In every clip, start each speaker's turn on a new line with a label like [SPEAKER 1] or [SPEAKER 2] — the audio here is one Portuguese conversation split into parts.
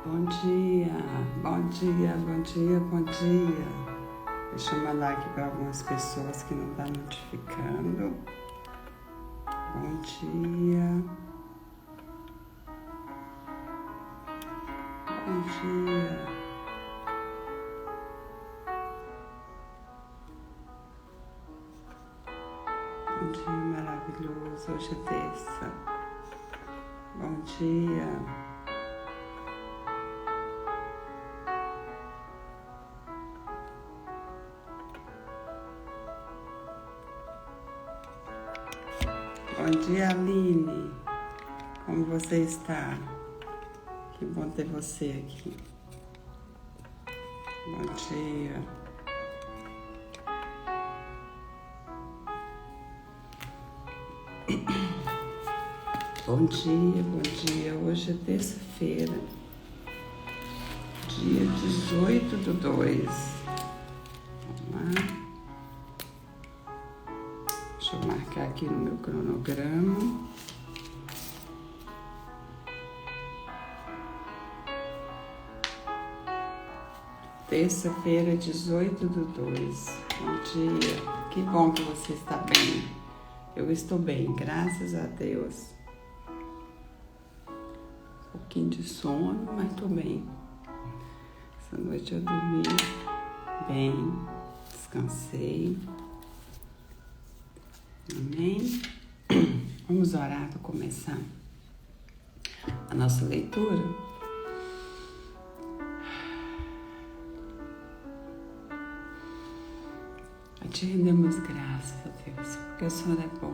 [SPEAKER 1] Bom dia, bom dia, bom dia, bom dia. Deixa eu mandar aqui para algumas pessoas que não estão notificando. Bom dia. Bom dia. Bom dia maravilhoso. Hoje é terça. Bom dia. Bom dia, Aline. Como você está? Que bom ter você aqui. Bom dia. Bom dia, bom dia. Hoje é terça-feira, dia 18/2. Vamos lá. Deixa eu marcar aqui no meu cronograma. Terça-feira, 18/2. Bom dia. Que bom que você está bem. Eu estou bem, graças a Deus. Um pouquinho de sono, mas estou bem. Essa noite eu dormi bem, descansei. Amém? Vamos orar para começar a nossa leitura. A Te rendemos graças a Deus, porque o Senhor é bom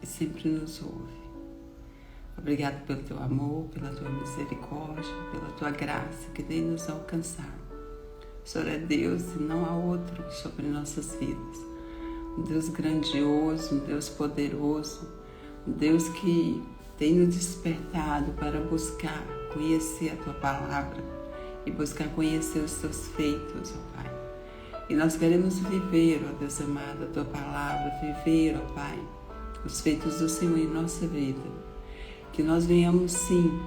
[SPEAKER 1] e sempre nos ouve. Obrigado pelo Teu amor, pela Tua misericórdia, pela Tua graça que tem nos alcançado. O Senhor é Deus e não há outro sobre nossas vidas. Um Deus grandioso, um Deus poderoso, um Deus que tem nos despertado para buscar conhecer a Tua palavra e buscar conhecer os Teus feitos, ó Pai. E nós queremos viver, ó Deus amado, a Tua palavra, viver, ó Pai, os feitos do Senhor em nossa vida. Que nós venhamos, sim,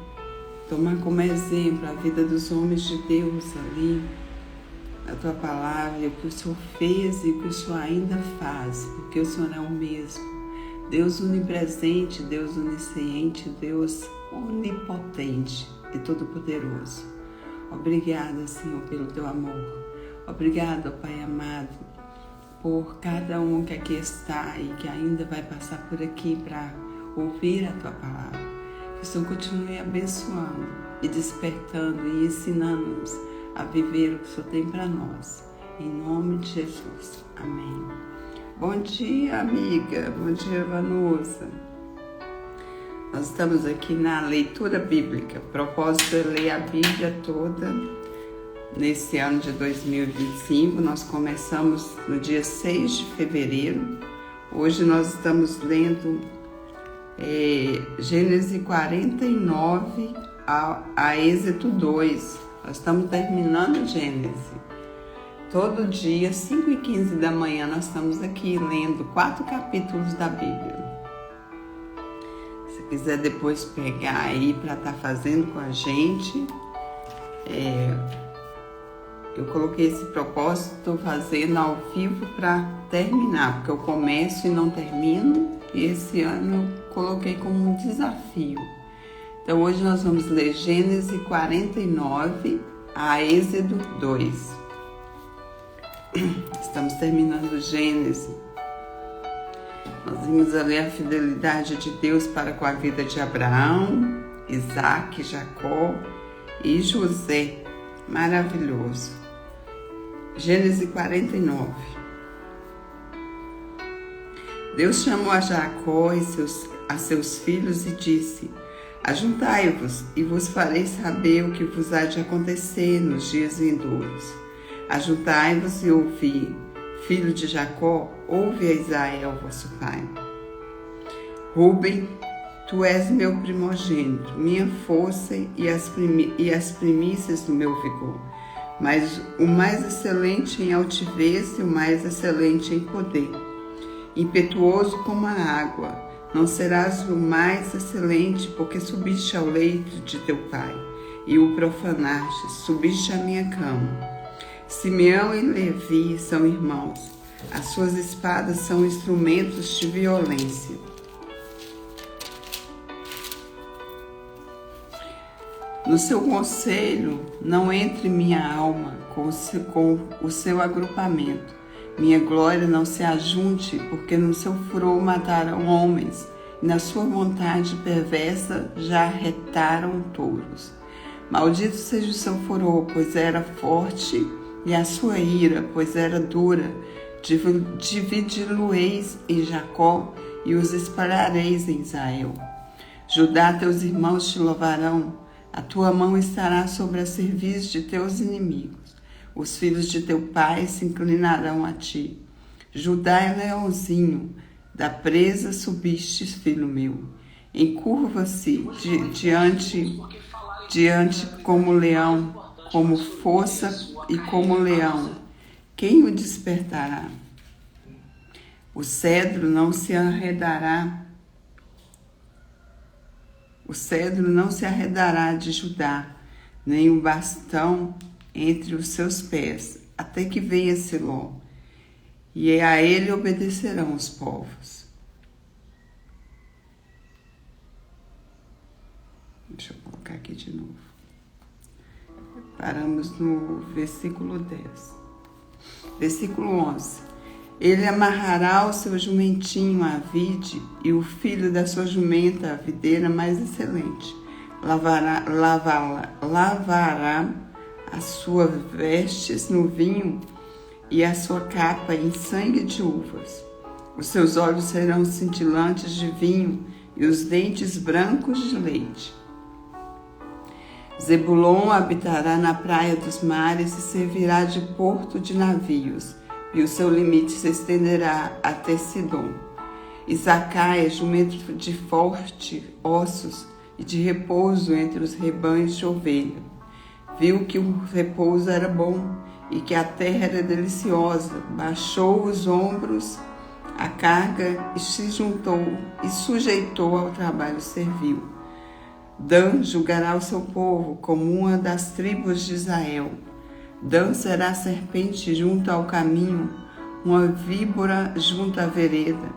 [SPEAKER 1] tomar como exemplo a vida dos homens de Deus ali, a Tua palavra, o que o Senhor fez e o que o Senhor ainda faz, porque o Senhor é o mesmo. Deus onipresente, Deus onisciente, Deus onipotente e todo-poderoso. Obrigada, Senhor, pelo Teu amor. Obrigada, Pai amado, por cada um que aqui está e que ainda vai passar por aqui para ouvir a Tua palavra. Que o Senhor continue abençoando e despertando e ensinando-nos a viver o que o Senhor tem para nós. Em nome de Jesus. Amém. Bom dia, amiga. Bom dia, Vanusa. Nós estamos aqui na leitura bíblica. O propósito é ler a Bíblia toda. Nesse ano de 2025, nós começamos no dia 6 de fevereiro. Hoje nós estamos lendo Gênesis 49 a Êxodo 2. Nós estamos terminando Gênesis. Todo dia, 5h15 da manhã, nós estamos aqui lendo 4 capítulos da Bíblia. Se quiser depois pegar aí para estar fazendo com a gente, eu coloquei esse propósito, estou fazendo ao vivo para terminar, porque eu começo e não termino, e esse ano eu coloquei como um desafio. Então hoje nós vamos ler Gênesis 49 a Êxodo 2. Estamos terminando Gênesis. Nós vimos ali a fidelidade de Deus para com a vida de Abraão, Isaac, Jacó e José. Maravilhoso. Gênesis 49. Deus chamou a Jacó e a seus filhos e disse: Ajuntai-vos e vos farei saber o que vos há de acontecer nos dias vindouros. Ajuntai-vos e ouvi, filho de Jacó, ouve a Israel, vosso pai. Rúben, tu és meu primogênito, minha força e as primícias do meu vigor, mas o mais excelente em altivez e o mais excelente em poder. Impetuoso como a água, não serás o mais excelente, porque subiste ao leito de teu pai, e o profanaste, subiste à minha cama. Simeão e Levi são irmãos, as suas espadas são instrumentos de violência. No seu conselho não entre minha alma com o seu agrupamento. Minha glória não se ajunte, porque no seu furor mataram homens, e na sua vontade perversa já retaram touros. Maldito seja o seu furor, pois era forte, e a sua ira, pois era dura. Dividi-lo-eis em Jacó, e os espalhareis em Israel. Judá, teus irmãos te louvarão, a tua mão estará sobre a cerviz de teus inimigos. Os filhos de teu pai se inclinarão a ti. Judá é leãozinho, da presa subiste, filho meu. Encurva-se diante como leão, como força e como leão. Quem o despertará? O cedro não se arredará. O cedro não se arredará de Judá, nem o bastão entre os seus pés, até que venha Siló, e a ele obedecerão os povos. Deixa eu colocar aqui de novo. Paramos no versículo 10. Versículo 11. Ele amarrará o seu jumentinho à vide e o filho da sua jumenta à videira mais excelente. Lavará as suas vestes no vinho e a sua capa em sangue de uvas. Os seus olhos serão cintilantes de vinho e os dentes brancos de leite. Zebulon habitará na praia dos mares e servirá de porto de navios, e o seu limite se estenderá até Sidom. Isacar é jumento de fortes ossos e de repouso entre os rebanhos de ovelha. Viu que o repouso era bom e que a terra era deliciosa, baixou os ombros, a carga e se juntou e sujeitou ao trabalho servil. Dan julgará o seu povo como uma das tribos de Israel. Dan será serpente junto ao caminho, uma víbora junto à vereda,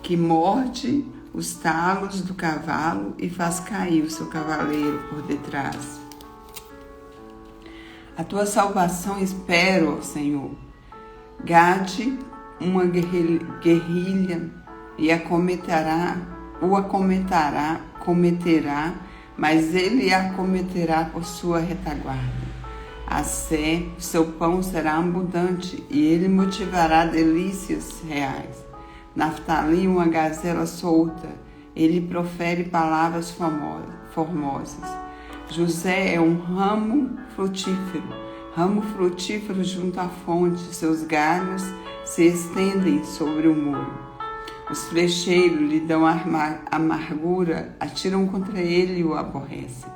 [SPEAKER 1] que morde os talos do cavalo e faz cair o seu cavaleiro por detrás. A tua salvação espero, Senhor. Gade, uma guerrilha, e cometerá, mas ele a cometerá por sua retaguarda. A Sé, seu pão será abundante, e ele motivará delícias reais. Naftali, uma gazela solta, ele profere palavras formosas. José é um ramo frutífero junto à fonte, seus galhos se estendem sobre o muro. Os flecheiros lhe dão amargura, atiram contra ele e o aborrecem.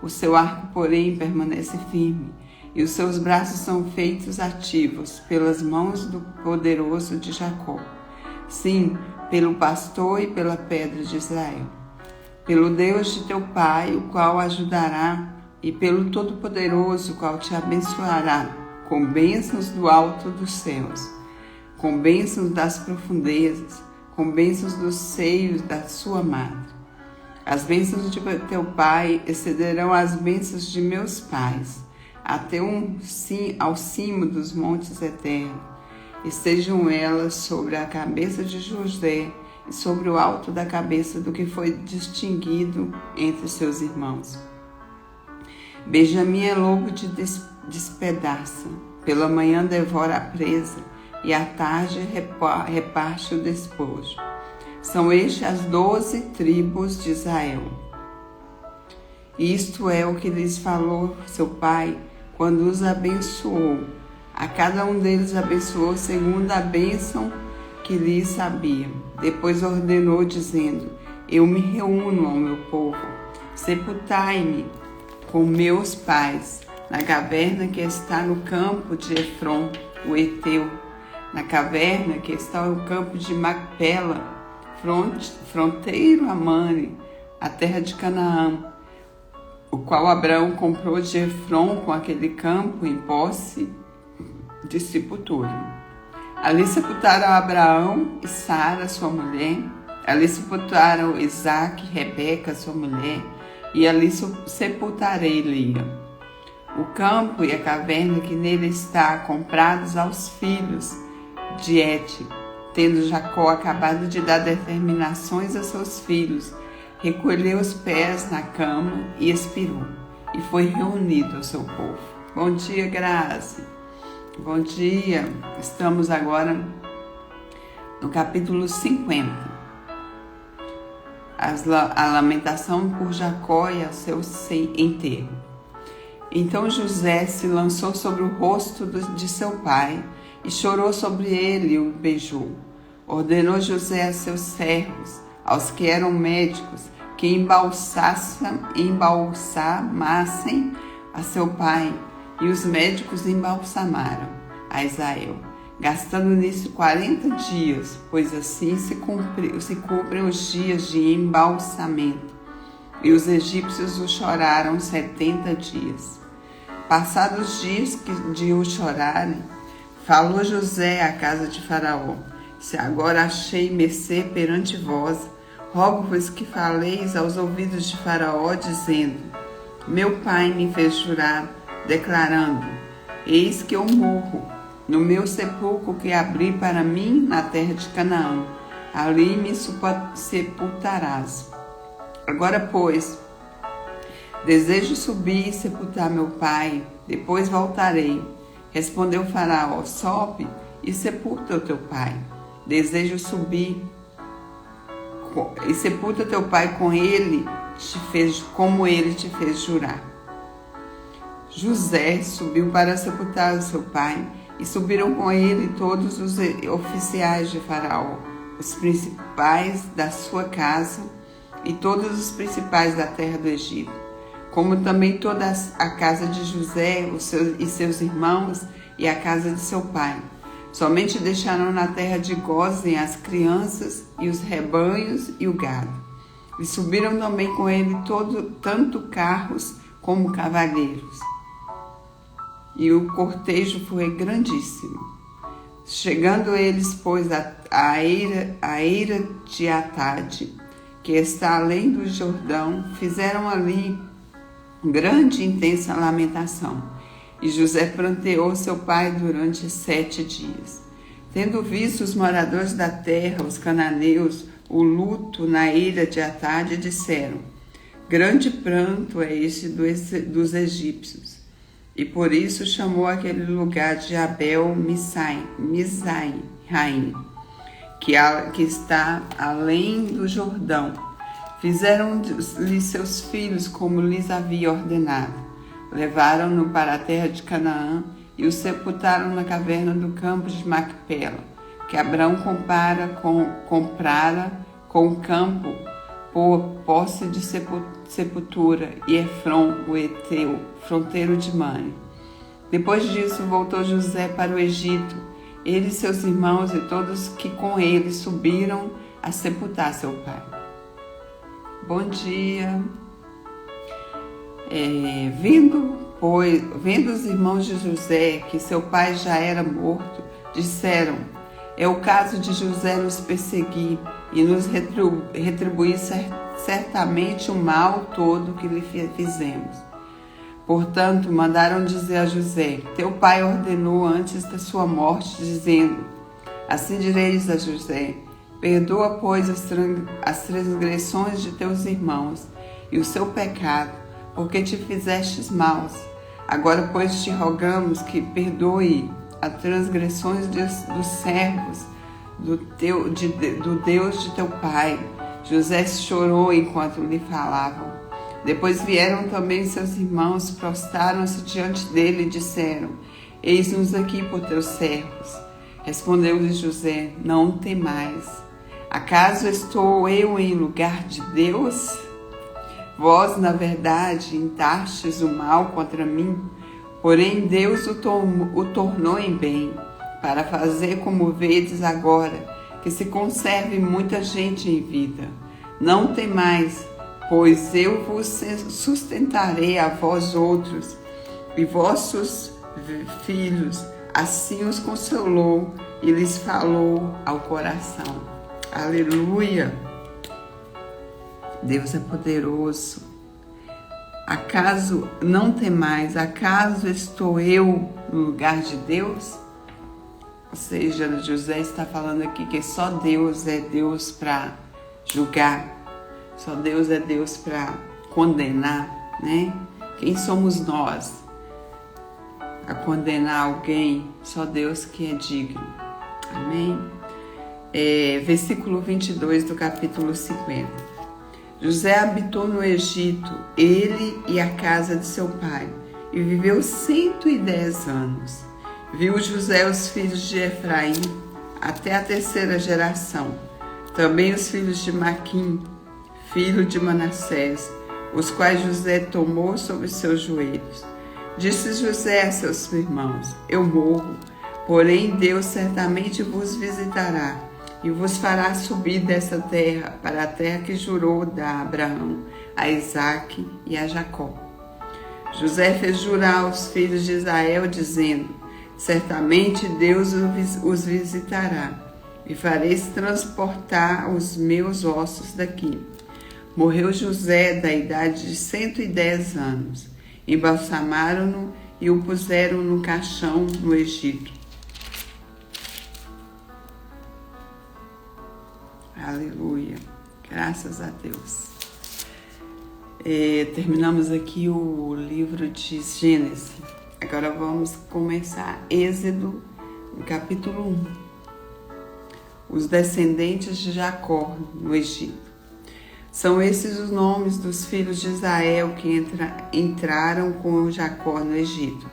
[SPEAKER 1] O seu arco, porém, permanece firme, e os seus braços são feitos ativos pelas mãos do poderoso de Jacó. Sim, pelo pastor e pela pedra de Israel. Pelo Deus de teu pai, o qual ajudará, e pelo Todo-Poderoso, o qual te abençoará, com bênçãos do alto dos céus, com bênçãos das profundezas, com bênçãos dos seios da sua madre. As bênçãos de teu pai excederão as bênçãos de meus pais, até ao cimo dos montes eternos. Estejam elas sobre a cabeça de José e sobre o alto da cabeça do que foi distinguido entre seus irmãos. Benjamim é lobo de despedaça, pela manhã devora a presa, e à tarde reparte o despojo. São estas as 12 tribos de Israel. Isto é o que lhes falou seu pai quando os abençoou. A cada um deles abençoou segundo a bênção que lhes sabia. Depois ordenou, dizendo: Eu me reúno ao meu povo, sepultai-me com meus pais, na caverna que está no campo de Efron, o Eteu, na caverna que está no campo de Macpela, fronteiro a Mane, a terra de Canaã. o qual Abraão comprou de Efron com aquele campo em posse de sepultura. Ali sepultaram Abraão e Sara, sua mulher. Ali sepultaram Isaque e Rebeca, sua mulher. E ali sepultarei Lia. O campo e a caverna que nele está, comprados aos filhos de Et, tendo Jacó acabado de dar determinações a seus filhos, recolheu os pés na cama e expirou, e foi reunido ao seu povo. Bom dia, Grazi. Bom dia. Estamos agora no capítulo 50. A lamentação por Jacó e a seu enterro. Então José se lançou sobre o rosto de seu pai e chorou sobre ele e o beijou. Ordenou José a seus servos, aos que eram médicos, que embalsamassem a seu pai, e os médicos embalsamaram a Israel, gastando nisso 40 dias, pois assim se cumprem os dias de embalsamento. E os egípcios o choraram 70 dias. Passados os dias de o chorarem, falou José à casa de Faraó: se agora achei mercê perante vós, rogo-vos que faleis aos ouvidos de Faraó, dizendo: meu pai me fez jurar, declarando: eis que eu morro no meu sepulcro que abri para mim na terra de Canaã, ali me sepultarás. Agora, pois, desejo subir e sepultar meu pai, depois voltarei. Respondeu Faraó: sobe e sepulta o teu pai. Desejo subir e sepulta teu pai como ele te fez jurar. José subiu para sepultar o seu pai, e subiram com ele todos os oficiais de Faraó, os principais da sua casa e todos os principais da terra do Egito, como também toda a casa de José e seus irmãos e a casa de seu pai. Somente deixaram na terra de Gósen as crianças e os rebanhos e o gado. E subiram também com ele tanto carros como cavaleiros. E o cortejo foi grandíssimo. Chegando eles, pois, à eira de Atade, que está além do Jordão, fizeram ali grande e intensa lamentação. E José pranteou seu pai durante 7 dias. Tendo visto os moradores da terra, os cananeus, o luto na eira de Atade, disseram: grande pranto é este dos egípcios. E por isso chamou aquele lugar de Abel Mizraim, que está além do Jordão. Fizeram-lhe seus filhos como lhes havia ordenado. Levaram-no para a terra de Canaã e o sepultaram na caverna do campo de Macpela, que Abraão comprara com o campo por posse de sepultura, e Efron, o Eteu, fronteiro de Mane. Depois disso voltou José para o Egito, ele e seus irmãos e todos que com ele subiram a sepultar seu pai. Bom dia. Vendo os irmãos de José que seu pai já era morto, disseram: é o caso de José nos perseguir e nos retribuir certamente o mal todo que lhe fizemos. Portanto, mandaram dizer a José: teu pai ordenou antes da sua morte, dizendo: assim direis a José: perdoa, pois, as transgressões de teus irmãos e o seu pecado, porque te fizestes maus. Agora, pois, te rogamos que perdoe as transgressões dos servos do Deus de teu pai. José chorou enquanto lhe falavam. Depois vieram também seus irmãos, prostraram-se diante dele e disseram: eis-nos aqui por teus servos. Respondeu-lhe José: não temais. Acaso estou eu em lugar de Deus? Vós, na verdade, intentastes o mal contra mim, porém Deus o tornou em bem, para fazer como vedes agora, que se conserve muita gente em vida. Não temais, pois eu vos sustentarei a vós outros e vossos filhos. Assim os consolou e lhes falou ao coração. Aleluia! Deus é poderoso. Acaso não temais? Acaso estou eu no lugar de Deus? Ou seja, José está falando aqui que só Deus é Deus para julgar, só Deus é Deus para condenar, né? Quem somos nós a condenar alguém? Só Deus que é digno. Amém? Versículo 22 do capítulo 50. José habitou no Egito, ele e a casa de seu pai, e viveu 110 anos. Viu José os filhos de Efraim até a terceira geração, também os filhos de Maquim, filho de Manassés, os quais José tomou sobre seus joelhos. Disse José a seus irmãos: eu morro, porém Deus certamente vos visitará e vos fará subir dessa terra para a terra que jurou dar a Abraão, a Isaque e a Jacó. José fez jurar aos filhos de Israel, dizendo: certamente Deus os visitará e fareis transportar os meus ossos daqui. Morreu José da idade de 110 anos. Embalsamaram-no e o puseram no caixão no Egito. Aleluia, graças a Deus. Terminamos aqui o livro de Gênesis. Agora vamos começar Êxodo, no capítulo 1. Os descendentes de Jacó no Egito. São esses os nomes dos filhos de Israel que entraram com Jacó no Egito.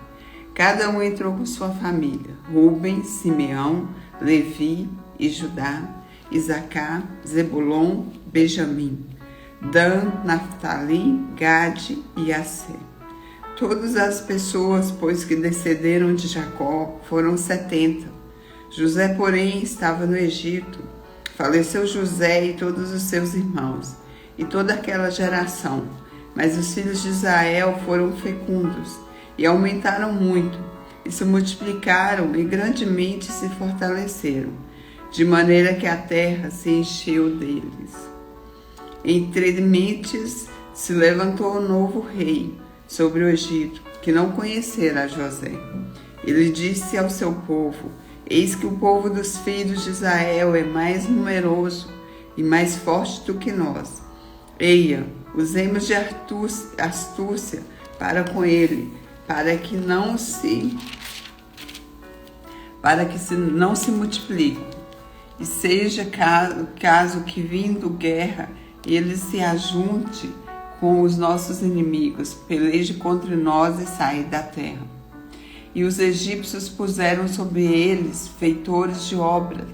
[SPEAKER 1] Cada um entrou com sua família: Rúben, Simeão, Levi e Judá, Isacar, Zebulon, Benjamim, Dan, Naftali, Gade e Asser. Todas as pessoas, pois, que descenderam de Jacó foram 70. José, porém, estava no Egito. Faleceu José e todos os seus irmãos, e toda aquela geração. Mas os filhos de Israel foram fecundos, e aumentaram muito, e se multiplicaram, e grandemente se fortaleceram, de maneira que a terra se encheu deles. Entre mentes se levantou um novo rei sobre o Egito, que não conhecera José. Ele disse ao seu povo: eis que o povo dos filhos de Israel é mais numeroso e mais forte do que nós. Eia, usemos de astúcia para com ele, para que não se multiplique. E seja caso que vindo guerra, ele se ajunte com os nossos inimigos, peleje contra nós e saia da terra. E os egípcios puseram sobre eles feitores de obras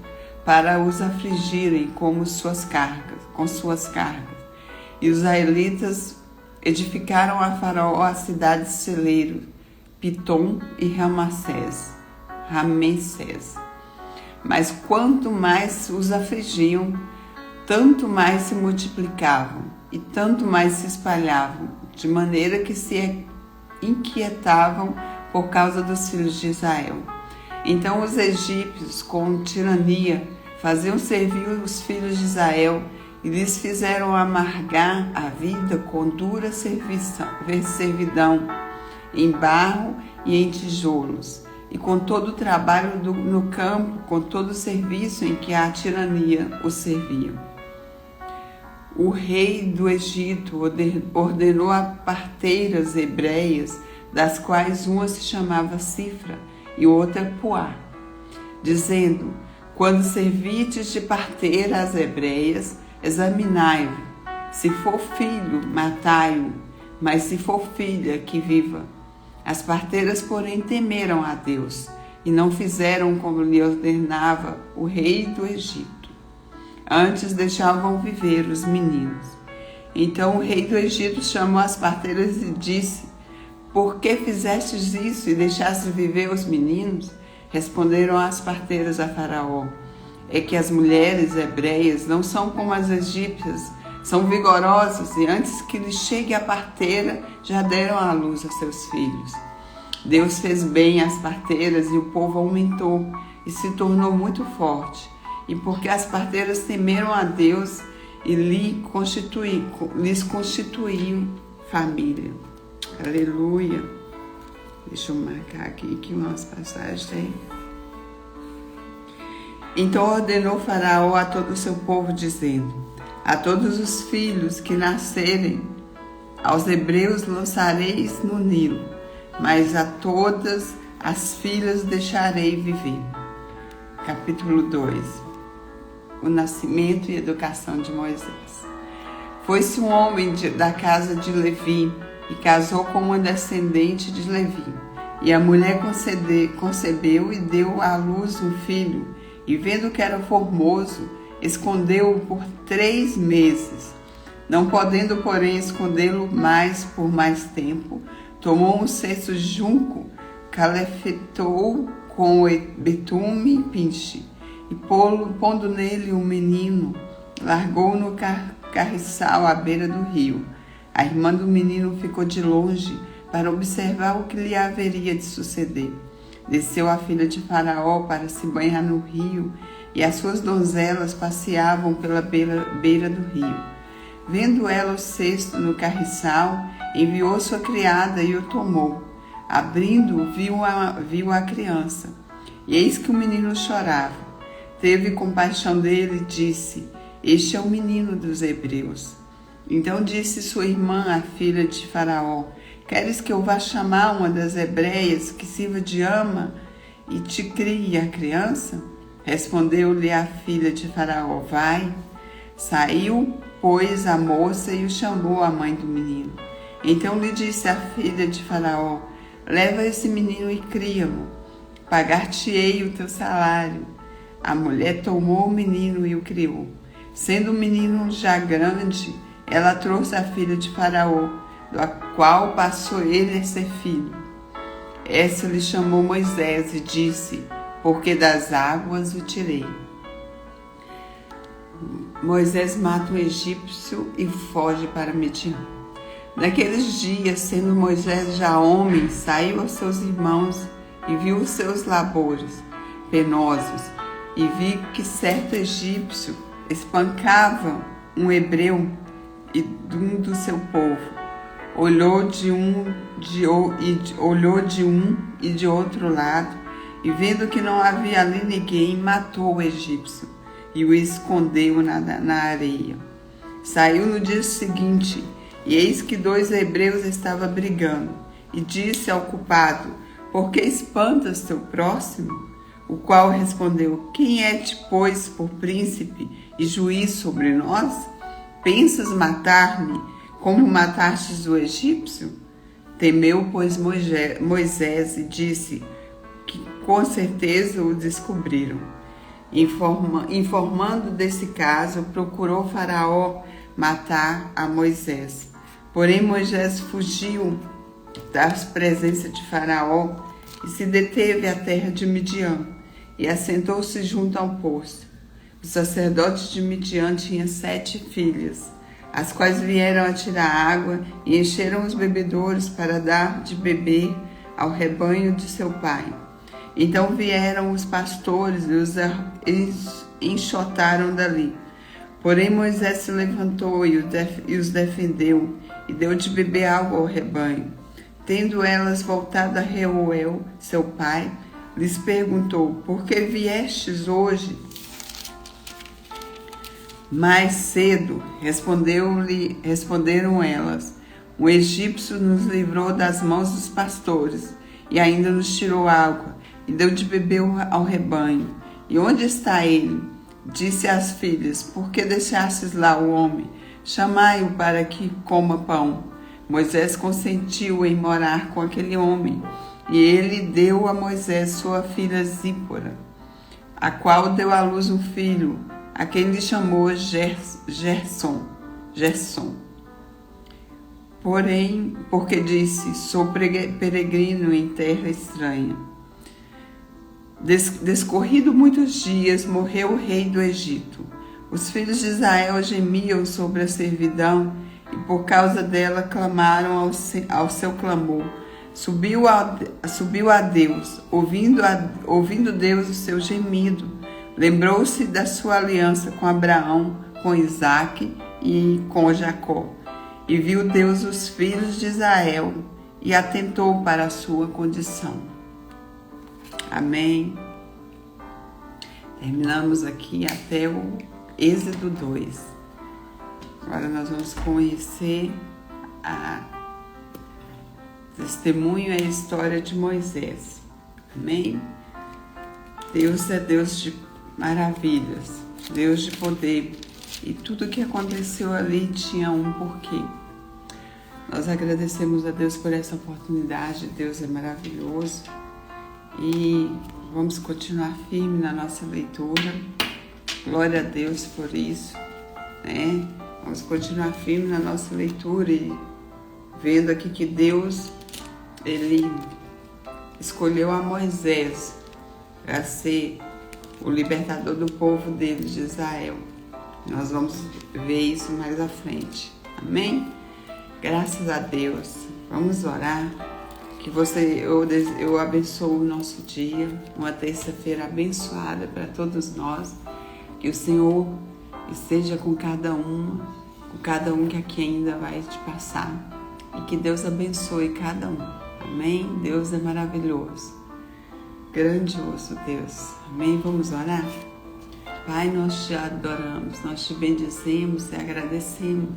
[SPEAKER 1] para os afligirem com suas cargas. E os israelitas edificaram a Faraó a cidade de celeiro, Pitom e Ramsés. Mas quanto mais os afligiam, tanto mais se multiplicavam e tanto mais se espalhavam, de maneira que se inquietavam por causa dos filhos de Israel. Então os egípcios, com tirania, faziam servir os filhos de Israel e lhes fizeram amargar a vida com dura servidão, em barro e em tijolos, e com todo o trabalho no campo, com todo o serviço em que a tirania os servia. O rei do Egito ordenou a parteiras hebreias, das quais uma se chamava Cifra e outra Puá, dizendo: quando servirdes de parteira às hebreias, examinai-o. Se for filho, matai-o, mas se for filha, que viva. As parteiras, porém, temeram a Deus e não fizeram como lhe ordenava o rei do Egito. Antes deixavam viver os meninos. Então o rei do Egito chamou as parteiras e disse: por que fizestes isso e deixaste viver os meninos? Responderam as parteiras a Faraó: é que as mulheres hebreias não são como as egípcias, São vigorosos e antes que lhes chegue a parteira, já deram à luz a seus filhos. Deus fez bem às parteiras e o povo aumentou e se tornou muito forte. E porque as parteiras temeram a Deus e lhes constituiu família. Aleluia. Deixa eu marcar aqui que umas passagens tem. Então ordenou Faraó a todo o seu povo, dizendo: a todos os filhos que nascerem aos hebreus lançareis no Nilo, mas a todas as filhas deixarei viver. Capítulo 2. O nascimento e educação de Moisés. Foi-se um homem da casa de Levi e casou com uma descendente de Levi. E a mulher concebeu e deu à luz um filho, e vendo que era formoso, escondeu-o por 3 meses. Não podendo, porém, escondê-lo mais por mais tempo, tomou um cesto de junco, calafetou com betume e pinche, e pondo nele um menino, largou-o no carriçal à beira do rio. A irmã do menino ficou de longe para observar o que lhe haveria de suceder. Desceu a filha de Faraó para se banhar no rio, e as suas donzelas passeavam pela beira do rio. Vendo ela o cesto no carriçal, enviou sua criada e o tomou. Abrindo, viu a criança. E eis que o menino chorava. Teve compaixão dele e disse: este é o menino dos hebreus. Então disse sua irmã, a filha de Faraó: queres que eu vá chamar uma das hebreias que sirva de ama e te crie a criança? Respondeu-lhe a filha de Faraó: vai. Saiu, pois, a moça e o chamou a mãe do menino. Então lhe disse a filha de Faraó: leva esse menino e cria-mo, pagar-te-ei o teu salário. A mulher tomou o menino e o criou. Sendo o menino já grande, ela trouxe a filha de Faraó, do qual passou ele a ser filho. Essa lhe chamou Moisés e disse: porque das águas o tirei. Moisés mata o egípcio e foge para Midian. Naqueles dias, sendo Moisés já homem, saiu aos seus irmãos e viu os seus labores penosos, e vi que certo egípcio espancava um hebreu e um do seu povo. Olhou de um e de outro lado, e vendo que não havia ali ninguém, matou o egípcio e o escondeu na areia. Saiu no dia seguinte, e eis que 2 hebreus estavam brigando, e disse ao culpado: por que espantas teu próximo? O qual respondeu: quem é-te, pois, por príncipe e juiz sobre nós? Pensas matar-me como matastes o egípcio? Temeu, pois, Moisés e disse que com certeza o descobriram. Informando desse caso, procurou Faraó matar a Moisés. Porém, Moisés fugiu da presença de Faraó e se deteve à terra de Midian e assentou-se junto ao poço. O sacerdote de Midian tinha 7 filhas, as quais vieram a tirar água e encheram os bebedouros para dar de beber ao rebanho de seu pai. Então vieram os pastores e os enxotaram dali. Porém Moisés se levantou e os defendeu e deu de beber água ao rebanho. Tendo elas voltado a Reuel, seu pai, lhes perguntou: por que viestes hoje mais cedo? Responderam elas: o egípcio nos livrou das mãos dos pastores e ainda nos tirou água e deu de beber ao rebanho. E onde está ele? Disse às filhas: por que deixastes lá o homem? Chamai-o para que coma pão. Moisés consentiu em morar com aquele homem, e ele deu a Moisés sua filha Zípora, a qual deu à luz um filho, a quem lhe chamou Gerson. Porém, porque disse: sou peregrino em terra estranha. Descorrido muitos dias, morreu o rei do Egito. Os filhos de Israel gemiam sobre a servidão e por causa dela clamaram ao seu clamor. Subiu a Deus, ouvindo Deus o seu gemido. Lembrou-se da sua aliança com Abraão, com Isaque e com Jacó. E viu Deus os filhos de Israel e atentou para a sua condição. Amém. Terminamos aqui até o Êxodo 2. Agora nós vamos conhecer a testemunho e a história de Moisés. Amém? Deus é Deus de maravilhas, Deus de poder. E tudo que aconteceu ali tinha um porquê. Nós agradecemos a Deus por essa oportunidade. Deus é maravilhoso. E vamos continuar firme na nossa leitura. Glória a Deus por isso, né? Vamos continuar firme na nossa leitura e vendo aqui que Deus, Ele escolheu a Moisés para ser o libertador do povo dele, de Israel. Nós vamos ver isso mais à frente. Amém? Graças a Deus. Vamos orar. Que eu abençoo o nosso dia, uma terça-feira abençoada para todos nós. Que o Senhor esteja com cada um que aqui ainda vai te passar. E que Deus abençoe cada um. Amém? Deus é maravilhoso. Grandioso Deus. Amém? Vamos orar? Pai, nós te adoramos, nós te bendizemos e agradecemos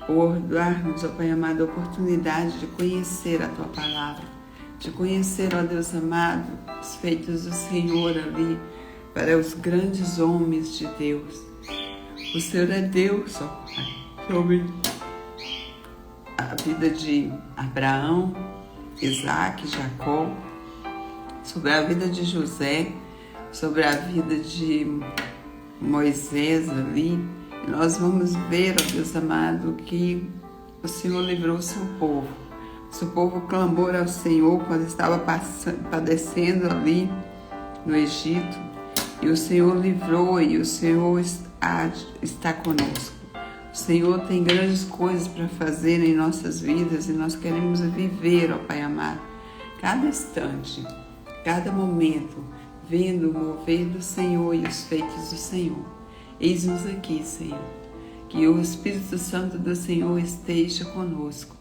[SPEAKER 1] por dar-nos, ó Pai amado, a oportunidade de conhecer a Tua Palavra, de conhecer, ó Deus amado, os feitos do Senhor ali, para os grandes homens de Deus. O Senhor é Deus, ó Pai, sobre a vida de Abraão, Isaque, Jacó, sobre a vida de José, sobre a vida de Moisés ali. E nós vamos ver, ó Deus amado, que o Senhor livrou o seu povo. O seu povo clamou ao Senhor quando estava padecendo ali no Egito. E o Senhor livrou e o Senhor está conosco. O Senhor tem grandes coisas para fazer em nossas vidas e nós queremos viver, ó Pai amado, cada instante, cada momento, vendo o mover do Senhor e os feitos do Senhor. Eis-nos aqui, Senhor. Que o Espírito Santo do Senhor esteja conosco.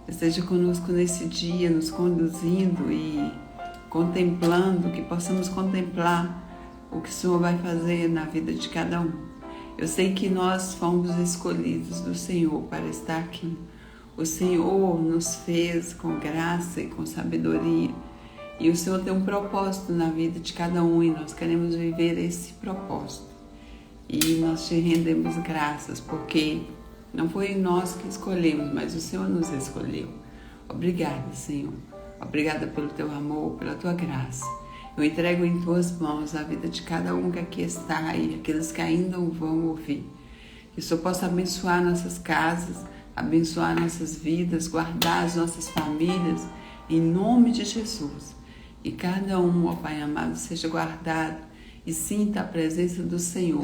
[SPEAKER 1] Esteja conosco nesse dia, nos conduzindo e contemplando, que possamos contemplar o que o Senhor vai fazer na vida de cada um. Eu sei que nós fomos escolhidos do Senhor para estar aqui. O Senhor nos fez com graça e com sabedoria. E o Senhor tem um propósito na vida de cada um e nós queremos viver esse propósito. E nós te rendemos graças porque não foi nós que escolhemos, mas o Senhor nos escolheu. Obrigada, Senhor. Obrigada pelo teu amor, pela tua graça. Eu entrego em tuas mãos a vida de cada um que aqui está e aqueles que ainda não vão ouvir. Que o Senhor possa abençoar nossas casas, abençoar nossas vidas, guardar as nossas famílias, em nome de Jesus. E cada um, ó Pai amado, seja guardado e sinta a presença do Senhor.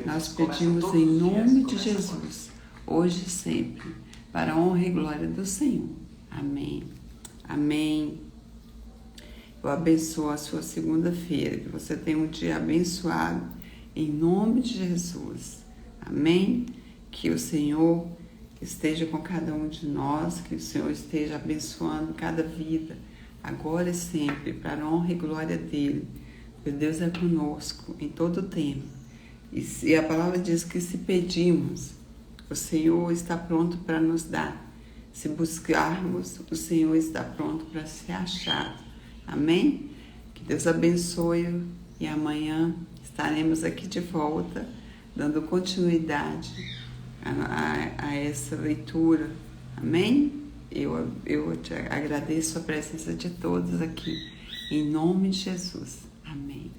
[SPEAKER 1] Nós pedimos em nome de Jesus, hoje e sempre, para a honra e glória do Senhor. Amém. Amém. Eu abençoo a sua segunda-feira, que você tenha um dia abençoado, em nome de Jesus. Amém? Que o Senhor esteja com cada um de nós, que o Senhor esteja abençoando cada vida, agora e sempre, para a honra e glória dEle. Porque Deus é conosco em todo o tempo. E a palavra diz que se pedirmos, o Senhor está pronto para nos dar. Se buscarmos, o Senhor está pronto para ser achado. Amém? Que Deus abençoe e amanhã estaremos aqui de volta, dando continuidade a essa leitura. Amém? Eu te agradeço a presença de todos aqui, em nome de Jesus. Amém.